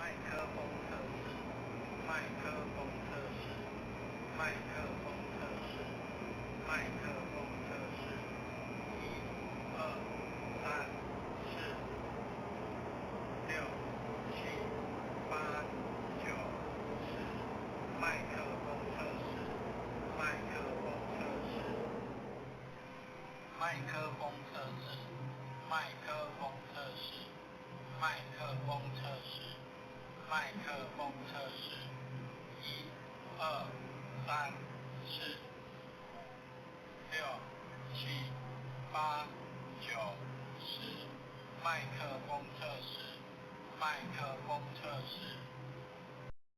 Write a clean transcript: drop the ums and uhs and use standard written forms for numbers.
麦克风测试，麦克风测试，麦克风测试，麦克风测试，一、二、三、四、六、七、八、九、十，麦克风测试，麦克风测试，麦克风测试，麦克风测试，麦克风测试，麦克风测试，一、二、三、四、五、六、七、八、九、十，麦克风测试，麦克风测试。